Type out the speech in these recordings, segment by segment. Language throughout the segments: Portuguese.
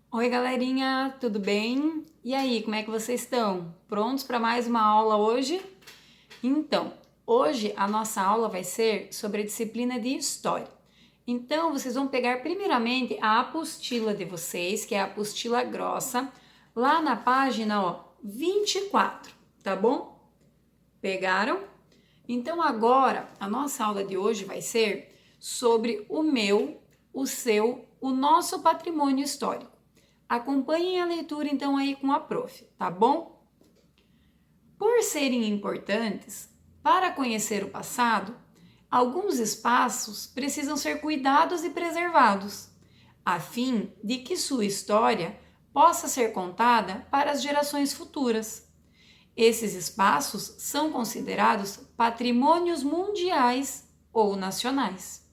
Oi, galerinha, tudo bem? E aí, como é que vocês estão? Prontos para mais uma aula hoje? Então, hoje a nossa aula vai ser sobre a disciplina de História. Então, vocês vão pegar primeiramente a apostila de vocês, que é a apostila grossa, lá na página 24, tá bom? Pegaram? Então, agora a nossa aula de hoje vai ser sobre o meu, o seu, o nosso patrimônio histórico. Acompanhem a leitura então aí com a prof, tá bom? Por serem importantes, para conhecer o passado, alguns espaços precisam ser cuidados e preservados, a fim de que sua história possa ser contada para as gerações futuras. Esses espaços são considerados patrimônios mundiais ou nacionais.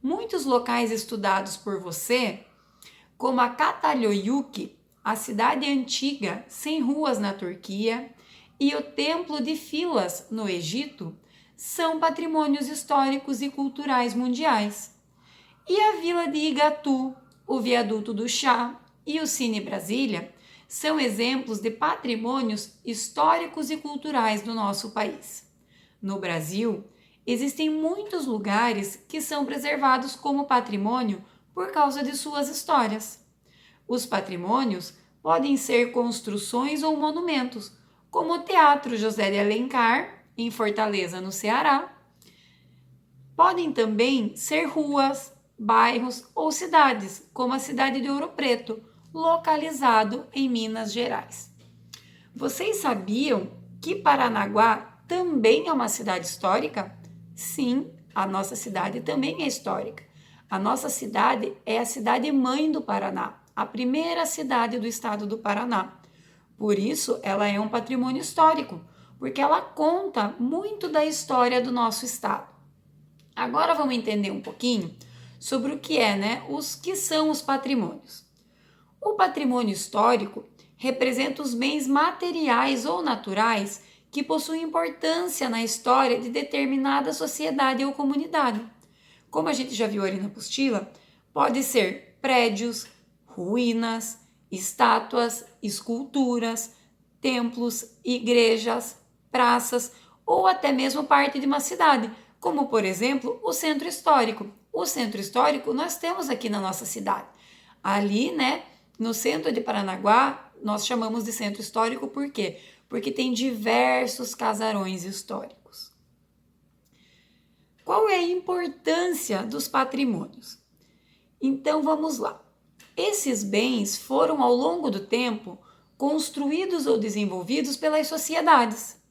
Muitos locais estudados por você, como a Catalhoyuk, a cidade antiga sem ruas na Turquia, e o Templo de Filas, no Egito, são patrimônios históricos e culturais mundiais. E a Vila de Igatu, o Viaduto do Chá e o Cine Brasília são exemplos de patrimônios históricos e culturais do nosso país. No Brasil, existem muitos lugares que são preservados como patrimônio por causa de suas histórias. Os patrimônios podem ser construções ou monumentos, como o Teatro José de Alencar, em Fortaleza, no Ceará. Podem também ser ruas, bairros ou cidades, como a cidade de Ouro Preto, localizado em Minas Gerais. Vocês sabiam que Paranaguá também é uma cidade histórica? Sim, a nossa cidade também é histórica. A nossa cidade é a cidade-mãe do Paraná, a primeira cidade do estado do Paraná. Por isso, ela é um patrimônio histórico, porque ela conta muito da história do nosso estado. Agora vamos entender um pouquinho sobre o que os que são os patrimônios. O patrimônio histórico representa os bens materiais ou naturais que possuem importância na história de determinada sociedade ou comunidade. Como a gente já viu ali na apostila, pode ser prédios, ruínas, estátuas, esculturas, templos, igrejas, praças ou até mesmo parte de uma cidade, como por exemplo o centro histórico. O centro histórico nós temos aqui na nossa cidade. Ali, no centro de Paranaguá, nós chamamos de centro histórico por quê? Porque tem diversos casarões históricos. Qual é a importância dos patrimônios? Então vamos lá. Esses bens foram ao longo do tempo construídos ou desenvolvidos pelas sociedades.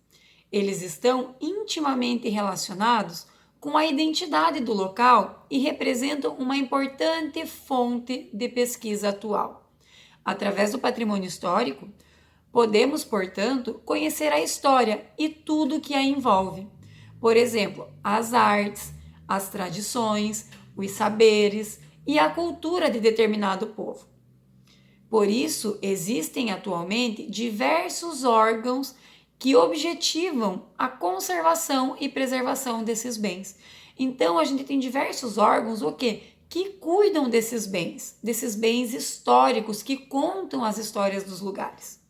Eles estão intimamente relacionados com a identidade do local e representam uma importante fonte de pesquisa atual. Através do patrimônio histórico, podemos, portanto, conhecer a história e tudo que a envolve. Por exemplo, as artes, as tradições, os saberes e a cultura de determinado povo. Por isso, existem atualmente diversos órgãos que objetivam a conservação e preservação desses bens. Então, a gente tem diversos órgãos, que cuidam desses bens históricos, que contam as histórias dos lugares.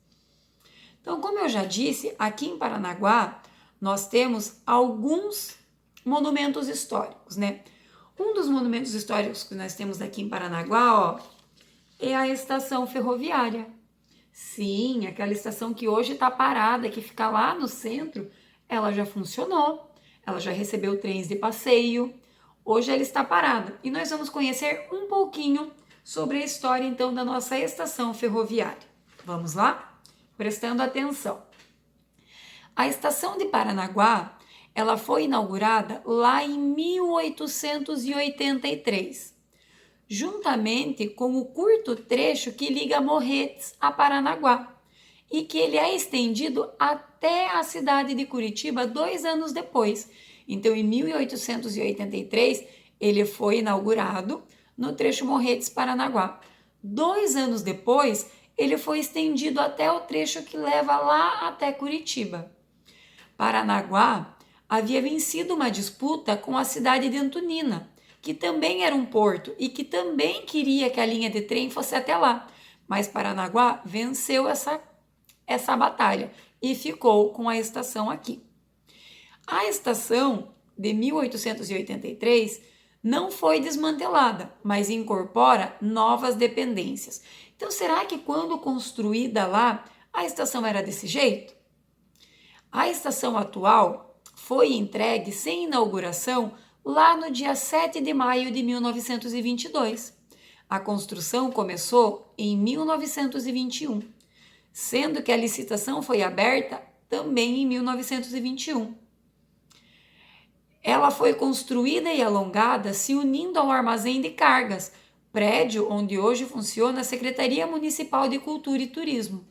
Então, como eu já disse, aqui em Paranaguá, nós temos alguns monumentos históricos, Um dos monumentos históricos que nós temos aqui em Paranaguá, é a estação ferroviária. Sim, aquela estação que hoje está parada, que fica lá no centro, ela já funcionou, ela já recebeu trens de passeio, hoje ela está parada. E nós vamos conhecer um pouquinho sobre a história, então, da nossa estação ferroviária. Vamos lá? Prestando atenção. A estação de Paranaguá, ela foi inaugurada lá em 1883, juntamente com o curto trecho que liga Morretes a Paranaguá, e que ele é estendido até a cidade de Curitiba 2 anos depois. Então, em 1883, ele foi inaugurado no trecho Morretes-Paranaguá. 2 anos depois, ele foi estendido até o trecho que leva lá até Curitiba. Paranaguá havia vencido uma disputa com a cidade de Antonina, que também era um porto e que também queria que a linha de trem fosse até lá. mas Paranaguá venceu essa batalha e ficou com a estação aqui. A estação de 1883 não foi desmantelada, mas incorpora novas dependências. Então, será que quando construída lá, a estação era desse jeito? A estação atual foi entregue sem inauguração lá no dia 7 de maio de 1922. A construção começou em 1921, sendo que a licitação foi aberta também em 1921. Ela foi construída e alongada se unindo ao armazém de cargas, prédio onde hoje funciona a Secretaria Municipal de Cultura e Turismo.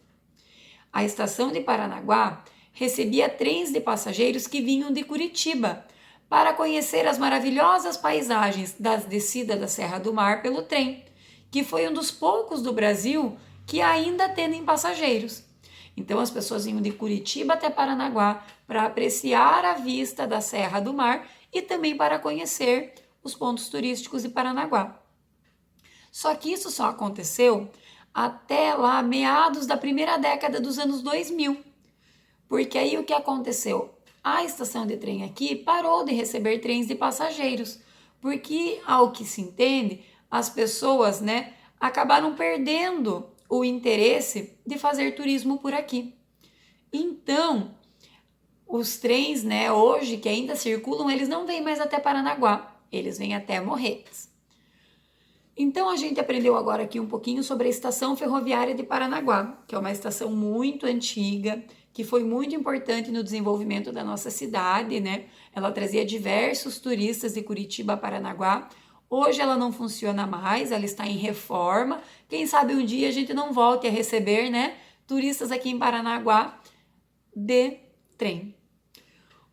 A estação de Paranaguá recebia trens de passageiros que vinham de Curitiba para conhecer as maravilhosas paisagens das descidas da Serra do Mar pelo trem, que foi um dos poucos do Brasil que ainda atendem passageiros. Então as pessoas vinham de Curitiba até Paranaguá para apreciar a vista da Serra do Mar e também para conhecer os pontos turísticos de Paranaguá. Só que isso só aconteceu até lá meados da primeira década dos anos 2000, porque aí o que aconteceu? A estação de trem aqui parou de receber trens de passageiros, porque, ao que se entende, as pessoas, acabaram perdendo o interesse de fazer turismo por aqui. Então, os trens, hoje que ainda circulam, eles não vêm mais até Paranaguá, eles vêm até Morretes. Então, a gente aprendeu agora aqui um pouquinho sobre a Estação Ferroviária de Paranaguá, que é uma estação muito antiga, que foi muito importante no desenvolvimento da nossa cidade, Ela trazia diversos turistas de Curitiba a Paranaguá. Hoje ela não funciona mais, ela está em reforma. Quem sabe um dia a gente não volte a receber, turistas aqui em Paranaguá de trem.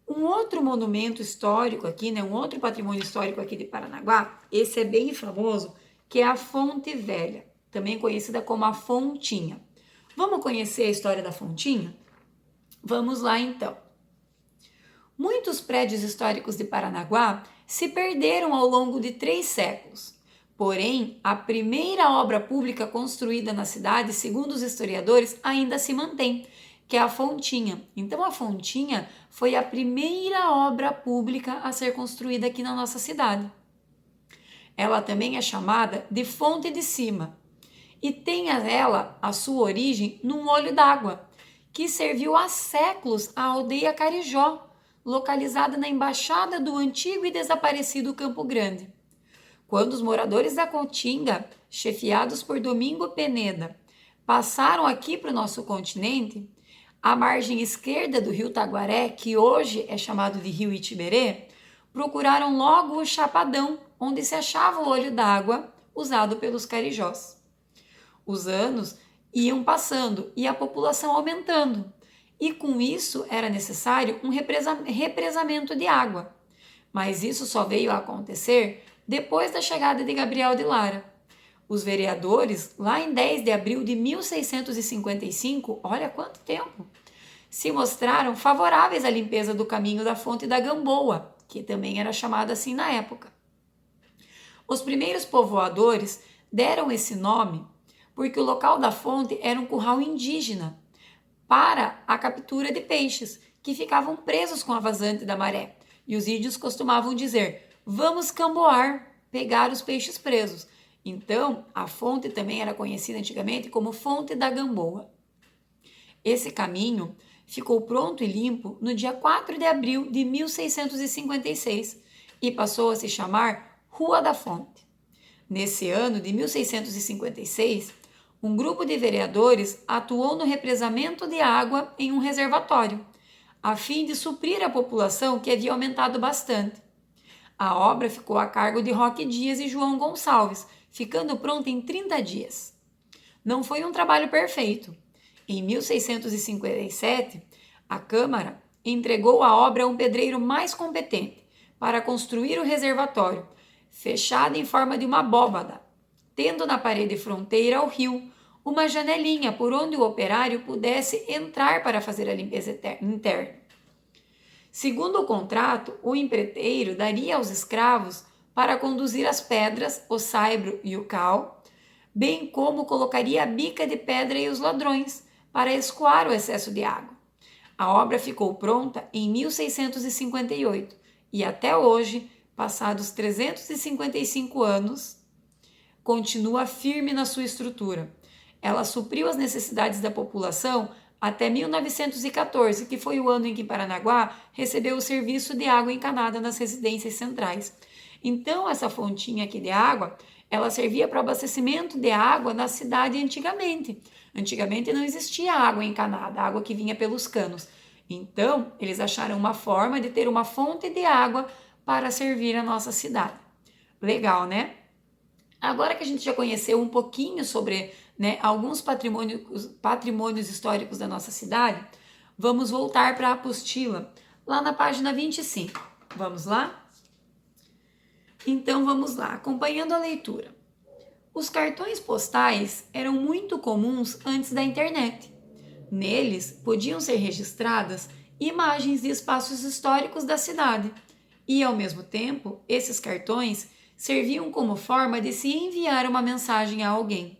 Um outro monumento histórico aqui, um outro patrimônio histórico aqui de Paranaguá, esse é bem famoso, que é a Fonte Velha, também conhecida como a Fontinha. Vamos conhecer a história da Fontinha? Vamos lá então. Muitos prédios históricos de Paranaguá se perderam ao longo de 3 séculos. Porém, a primeira obra pública construída na cidade, segundo os historiadores, ainda se mantém, que é a Fontinha. Então, a Fontinha foi a primeira obra pública a ser construída aqui na nossa cidade. Ela também é chamada de Fonte de Cima e tem ela a sua origem num olho d'água, que serviu há séculos à aldeia Carijó, localizada na embaixada do antigo e desaparecido Campo Grande. Quando os moradores da Caatinga, chefiados por Domingo Peneda, passaram aqui para o nosso continente, a margem esquerda do rio Taguaré, que hoje é chamado de Rio Itiberê, procuraram logo o Chapadão, onde se achava o olho d'água usado pelos carijós. Os anos iam passando e a população aumentando, e com isso era necessário um represamento de água. Mas isso só veio a acontecer depois da chegada de Gabriel de Lara. Os vereadores, lá em 10 de abril de 1655, olha quanto tempo, se mostraram favoráveis à limpeza do caminho da Fonte da Gamboa, que também era chamada assim na época. Os primeiros povoadores deram esse nome porque o local da fonte era um curral indígena para a captura de peixes, que ficavam presos com a vazante da maré. E os índios costumavam dizer, vamos camboar, pegar os peixes presos. Então, a fonte também era conhecida antigamente como Fonte da Gamboa. Esse caminho ficou pronto e limpo no dia 4 de abril de 1656 e passou a se chamar Rua da Fonte. Nesse ano de 1656, um grupo de vereadores atuou no represamento de água em um reservatório, a fim de suprir a população que havia aumentado bastante. A obra ficou a cargo de Roque Dias e João Gonçalves, ficando pronta em 30 dias. Não foi um trabalho perfeito. Em 1657, a Câmara entregou a obra a um pedreiro mais competente para construir o reservatório, fechado em forma de uma abóbada, tendo na parede fronteira ao rio uma janelinha por onde o operário pudesse entrar para fazer a limpeza interna. Segundo o contrato, o empreiteiro daria aos escravos para conduzir as pedras, o saibro e o cal, bem como colocaria a bica de pedra e os ladrões para escoar o excesso de água. A obra ficou pronta em 1658 e até hoje, passados 355 anos, continua firme na sua estrutura. Ela supriu as necessidades da população até 1914, que foi o ano em que Paranaguá recebeu o serviço de água encanada nas residências centrais. Então, essa fontinha aqui de água, ela servia para abastecimento de água na cidade antigamente. Antigamente não existia água encanada, água que vinha pelos canos. Então, eles acharam uma forma de ter uma fonte de água para servir a nossa cidade. Legal, né? Agora que a gente já conheceu um pouquinho sobre, né, alguns patrimônios históricos da nossa cidade, vamos voltar para a apostila, lá na página 25. Vamos lá? Então vamos lá, acompanhando a leitura. Os cartões postais eram muito comuns antes da internet. Neles podiam ser registradas imagens de espaços históricos da cidade e, ao mesmo tempo, esses cartões serviam como forma de se enviar uma mensagem a alguém.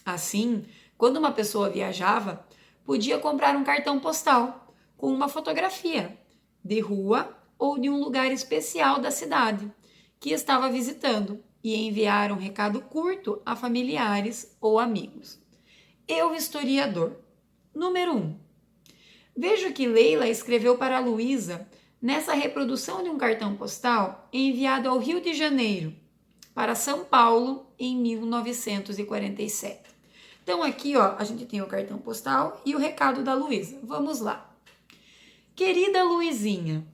Assim, quando uma pessoa viajava, podia comprar um cartão postal com uma fotografia de rua ou de um lugar especial da cidade que estava visitando e enviar um recado curto a familiares ou amigos. Eu, historiador. Número 1. Vejo que Leila escreveu para Luísa nessa reprodução de um cartão postal enviado ao Rio de Janeiro, para São Paulo, em 1947. Então aqui, ó, a gente tem o cartão postal e o recado da Luísa. Vamos lá. Querida Luizinha,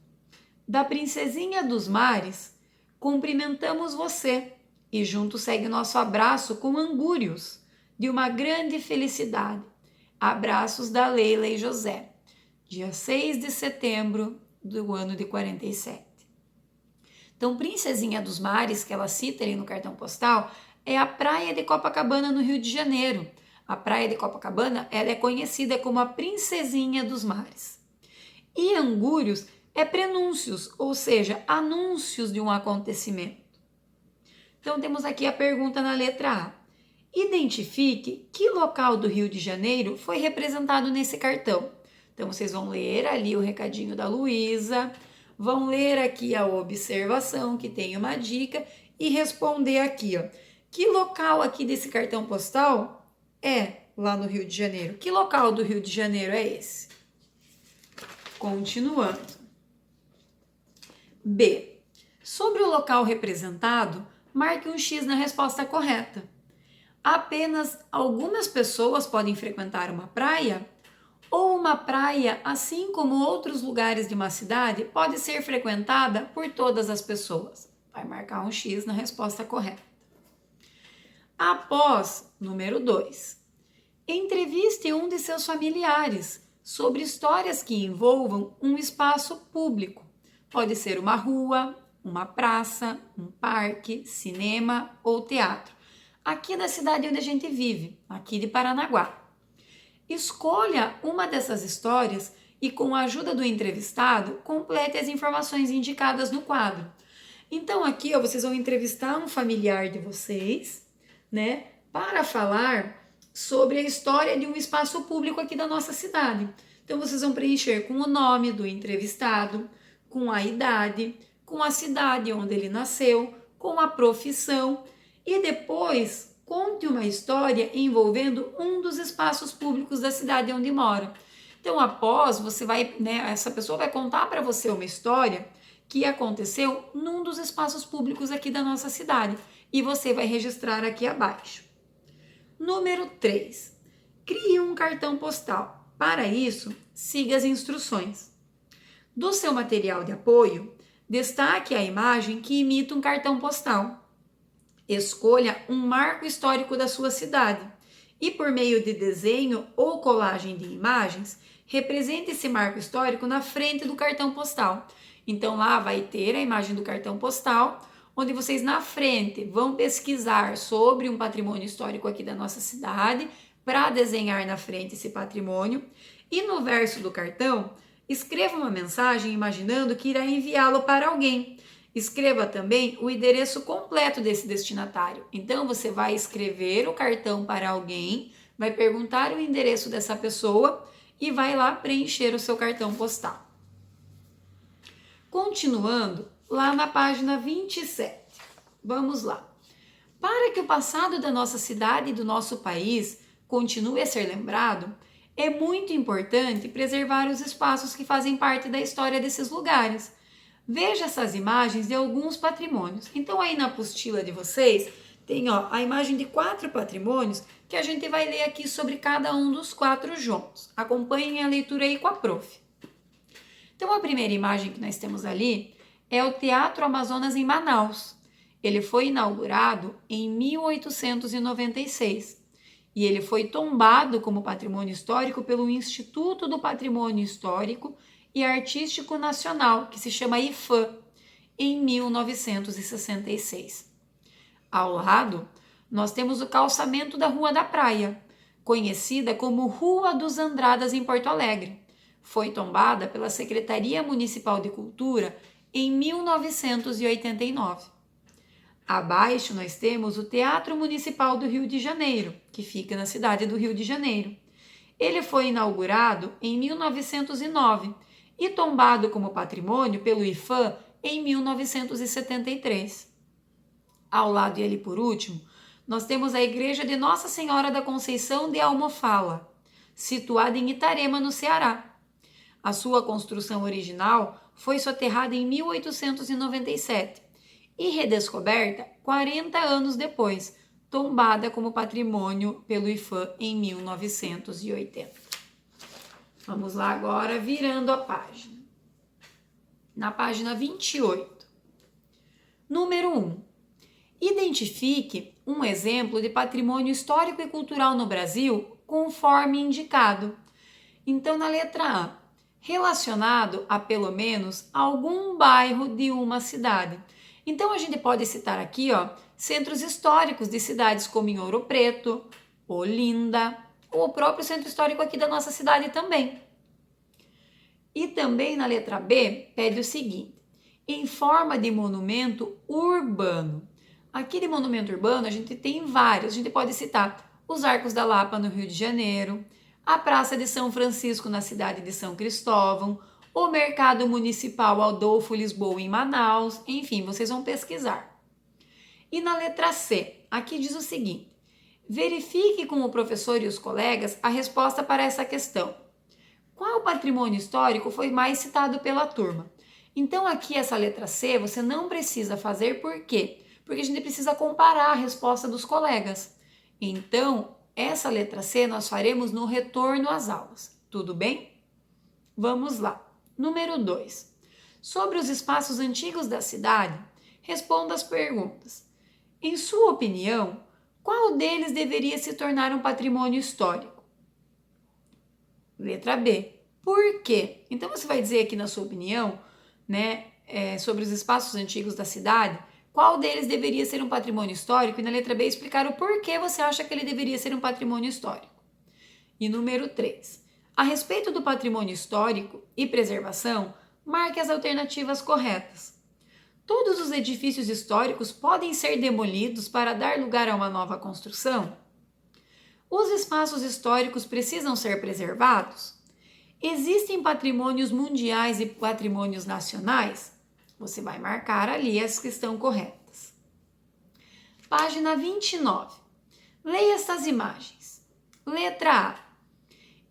da Princesinha dos Mares, cumprimentamos você e junto segue nosso abraço com angúrios de uma grande felicidade. Abraços da Leila e José, dia 6 de setembro do ano de 47. Então, Princesinha dos Mares, que ela cita ali no cartão postal, é a praia de Copacabana, no Rio de Janeiro. A praia de Copacabana, ela é conhecida como a Princesinha dos Mares. E angúrios é prenúncios, ou seja, anúncios de um acontecimento. Então, temos aqui a pergunta na letra A. Identifique que local do Rio de Janeiro foi representado nesse cartão. Então, vocês vão ler ali o recadinho da Luísa, vão ler aqui a observação, que tem uma dica, e responder aqui, ó. Que local aqui desse cartão postal é lá no Rio de Janeiro? Que local do Rio de Janeiro é esse? Continuando. B. Sobre o local representado, marque um X na resposta correta. Apenas algumas pessoas podem frequentar uma praia? Ou uma praia, assim como outros lugares de uma cidade, pode ser frequentada por todas as pessoas? Vai marcar um X na resposta correta. Após, número 2. Entreviste um de seus familiares sobre histórias que envolvam um espaço público. Pode ser uma rua, uma praça, um parque, cinema ou teatro. Aqui da cidade onde a gente vive, aqui de Paranaguá. Escolha uma dessas histórias e, com a ajuda do entrevistado, complete as informações indicadas no quadro. Então, aqui, ó, vocês vão entrevistar um familiar de vocês, né, para falar sobre a história de um espaço público aqui da nossa cidade. Então, vocês vão preencher com o nome do entrevistado, com a idade, com a cidade onde ele nasceu, com a profissão e depois conte uma história envolvendo um dos espaços públicos da cidade onde mora. Então, após, você vai, né, essa pessoa vai contar para você uma história que aconteceu num dos espaços públicos aqui da nossa cidade e você vai registrar aqui abaixo. Número 3. Crie um cartão postal. Para isso, siga as instruções. Do seu material de apoio, destaque a imagem que imita um cartão postal. Escolha um marco histórico da sua cidade e, por meio de desenho ou colagem de imagens, represente esse marco histórico na frente do cartão postal. Então, lá vai ter a imagem do cartão postal, onde vocês na frente vão pesquisar sobre um patrimônio histórico aqui da nossa cidade, para desenhar na frente esse patrimônio. E no verso do cartão, escreva uma mensagem imaginando que irá enviá-lo para alguém. Escreva também o endereço completo desse destinatário. Então, você vai escrever o cartão para alguém, vai perguntar o endereço dessa pessoa e vai lá preencher o seu cartão postal. Continuando, lá na página 27. Vamos lá. Para que o passado da nossa cidade e do nosso país continue a ser lembrado, é muito importante preservar os espaços que fazem parte da história desses lugares. Veja essas imagens de alguns patrimônios. Então, aí na apostila de vocês, tem a imagem de 4 patrimônios que a gente vai ler aqui sobre cada um dos 4 juntos. Acompanhem a leitura aí com a prof. Então, a primeira imagem que nós temos ali é o Teatro Amazonas em Manaus. Ele foi inaugurado em 1896 e ele foi tombado como patrimônio histórico pelo Instituto do Patrimônio Histórico e Artístico Nacional, que se chama IFAM, em 1966. Ao lado, nós temos o calçamento da Rua da Praia, conhecida como Rua dos Andradas em Porto Alegre. Foi tombada pela Secretaria Municipal de Cultura em 1989. Abaixo nós temos o Teatro Municipal do Rio de Janeiro, que fica na cidade do Rio de Janeiro. Ele foi inaugurado em 1909 e tombado como patrimônio pelo IFAM em 1973. Ao lado e ali por último, nós temos a Igreja de Nossa Senhora da Conceição de Almofala, situada em Itarema, no Ceará. A sua construção original foi soterrada em 1897 e redescoberta 40 anos depois, tombada como patrimônio pelo IFAM em 1980. Vamos lá agora, virando a página. Na página 28. Número 1. Identifique um exemplo de patrimônio histórico e cultural no Brasil conforme indicado. Então, na letra A, relacionado a pelo menos algum bairro de uma cidade. Então, a gente pode citar aqui, centros históricos de cidades como em Ouro Preto, Olinda, ou o próprio centro histórico aqui da nossa cidade também. E também na letra B, pede o seguinte, em forma de monumento urbano. Aqui de monumento urbano a gente tem vários, a gente pode citar os Arcos da Lapa no Rio de Janeiro, a Praça de São Francisco na cidade de São Cristóvão, o Mercado Municipal Adolfo Lisboa em Manaus, enfim, vocês vão pesquisar. E na letra C, aqui diz o seguinte, verifique com o professor e os colegas a resposta para essa questão. Qual patrimônio histórico foi mais citado pela turma? Então aqui essa letra C você não precisa fazer, por quê? Porque a gente precisa comparar a resposta dos colegas. Então, essa letra C nós faremos no retorno às aulas, tudo bem? Vamos lá. Número 2. Sobre os espaços antigos da cidade, responda as perguntas. Em sua opinião, qual deles deveria se tornar um patrimônio histórico? Letra B. Por quê? Então você vai dizer aqui na sua opinião, sobre os espaços antigos da cidade, qual deles deveria ser um patrimônio histórico? E na letra B explicar o porquê você acha que ele deveria ser um patrimônio histórico. E número 3. A respeito do patrimônio histórico e preservação, marque as alternativas corretas. Todos os edifícios históricos podem ser demolidos para dar lugar a uma nova construção? Os espaços históricos precisam ser preservados? Existem patrimônios mundiais e patrimônios nacionais? Você vai marcar ali as que estão corretas. Página 29. Leia estas imagens. Letra A.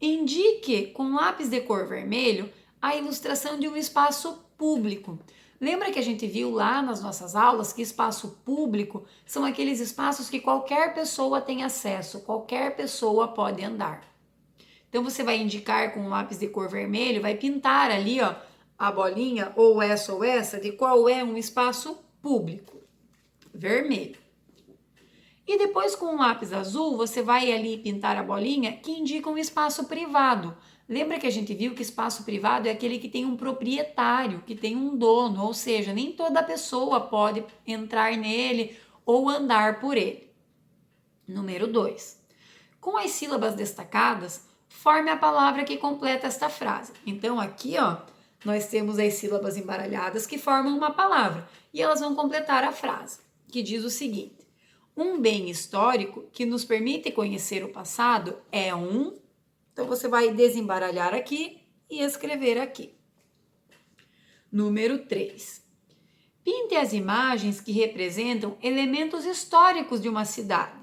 Indique com lápis de cor vermelho a ilustração de um espaço público. Lembra que a gente viu lá nas nossas aulas que espaço público são aqueles espaços que qualquer pessoa tem acesso, qualquer pessoa pode andar. Então você vai indicar com um lápis de cor vermelho, vai pintar ali a bolinha ou essa de qual é um espaço público, vermelho. E depois com um lápis azul você vai ali pintar a bolinha que indica um espaço privado. Lembra que a gente viu que espaço privado é aquele que tem um proprietário, que tem um dono, ou seja, nem toda pessoa pode entrar nele ou andar por ele. Número 2. Com as sílabas destacadas, forme a palavra que completa esta frase. Então aqui, nós temos as sílabas embaralhadas que formam uma palavra e elas vão completar a frase, que diz o seguinte: um bem histórico que nos permite conhecer o passado é um... Então, você vai desembaralhar aqui e escrever aqui. Número 3. Pinte as imagens que representam elementos históricos de uma cidade.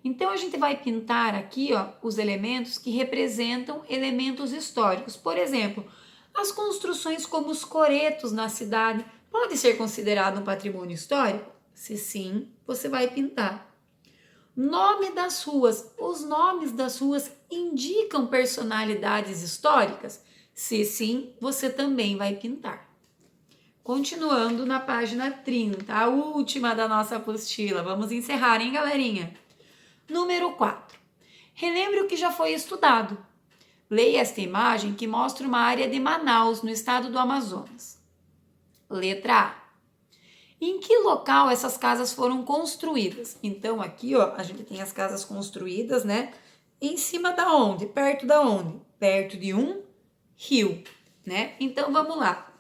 Então, a gente vai pintar aqui, ó, os elementos que representam elementos históricos. Por exemplo, as construções como os coretos na cidade pode ser considerado um patrimônio histórico? Se sim, você vai pintar. Nome das ruas. Os nomes das ruas indicam personalidades históricas? Se sim, você também vai pintar. Continuando na página 30, a última da nossa apostila. Vamos encerrar, hein, galerinha? Número 4. Relembre o que já foi estudado. Leia esta imagem que mostra uma área de Manaus, no estado do Amazonas. Letra A. Em que local essas casas foram construídas? Então, aqui, ó, a gente tem as casas construídas, né? Em cima da onde? Perto da onde? Perto de um rio, né? Então, vamos lá.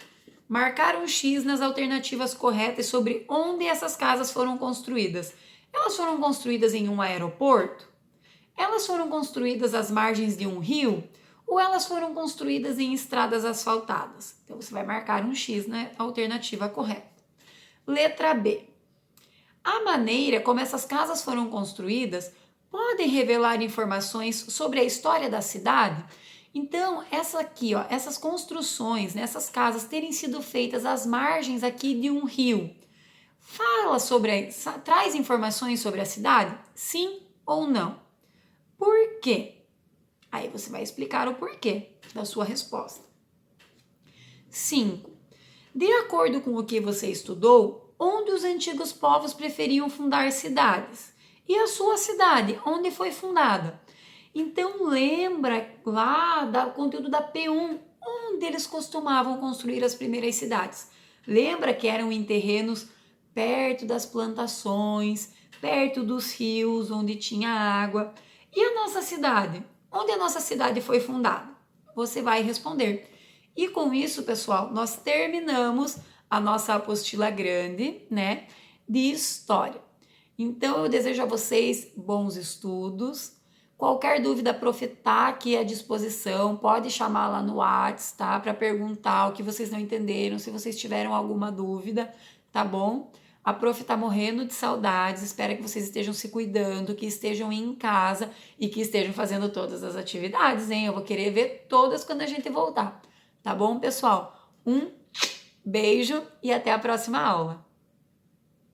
Marcar um X nas alternativas corretas sobre onde essas casas foram construídas. Elas foram construídas em um aeroporto? Elas foram construídas às margens de um rio? Ou elas foram construídas em estradas asfaltadas? Então, você vai marcar um X na alternativa correta. Letra B. A maneira como essas casas foram construídas pode revelar informações sobre a história da cidade? Então, essa aqui, ó, essas construções, né, essas casas terem sido feitas às margens aqui de um rio, traz informações sobre a cidade? Sim ou não? Por quê? Aí você vai explicar o porquê da sua resposta. 5. De acordo com o que você estudou, onde os antigos povos preferiam fundar cidades? E a sua cidade, onde foi fundada? Então, lembra lá do conteúdo da P1, onde eles costumavam construir as primeiras cidades. Lembra que eram em terrenos perto das plantações, perto dos rios, onde tinha água. E a nossa cidade? Onde a nossa cidade foi fundada? Você vai responder. E com isso, pessoal, nós terminamos a nossa apostila grande, né, de história. Então, eu desejo a vocês bons estudos. Qualquer dúvida, a Prof tá aqui à disposição, pode chamar lá no WhatsApp, tá? Para perguntar o que vocês não entenderam, se vocês tiveram alguma dúvida, tá bom? A Prof tá morrendo de saudades, espero que vocês estejam se cuidando, que estejam em casa e que estejam fazendo todas as atividades, hein? Eu vou querer ver todas quando a gente voltar, tá bom, pessoal? Um beijo e até a próxima aula.